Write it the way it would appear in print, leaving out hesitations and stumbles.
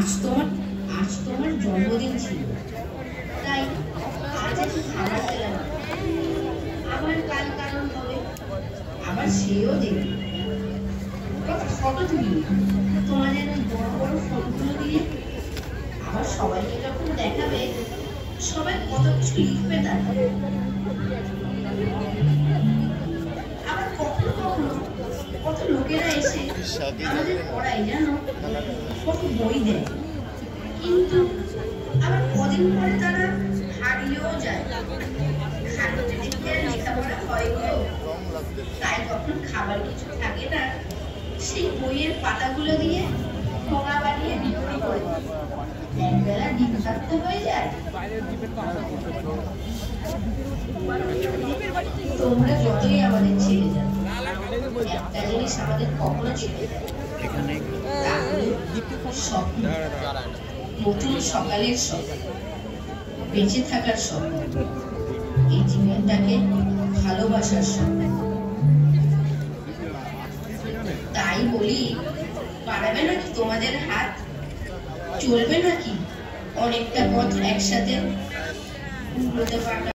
আজ তোমার জন্মদিন ছিল, তাই আজ একটু খাবার পেলাম। আবার কাল কারণ হবে, আবার সেও দেবে। কত ফটো তুলি তোমাদের ওই বড় বড় ফটোগুলো দিয়ে। আবার সবাইকে যখন দেখাবে, সবাই কত কিছু লিখবে তারপরে। আবার কখনো কখনো কত লোকেরা এসে আমাদের পড়ায়, জানো, কত বই দেয়, কিন্তু আবার কদিন পরে তারা হারিয়েও যায়। খালিতে দেখতে আর লেখাপড়া হয় গো, তাই তখন খাবার কিছু থাকে না, সেই বইয়ের পাতাগুলো দিয়ে ঠোঙা বানিয়ে বিক্রি করে একবেলা ডিম থাকতে হয়ে যায়। তোমরা যতই আমাদের ছেড়ে যাও, একটা জিনিস আমাদের কখনো ছেড়ে যায়, স্বপ্ন, নতুন সকালের স্বপ্ন, বেঁচে থাকার স্বপ্ন, এই জীবনটাকে ভালোবাসার স্বপ্ন। তাই বলি, পারবে নাকি তোমাদের হাত? চলবে নাকি অনেকটা পথ একসাথে?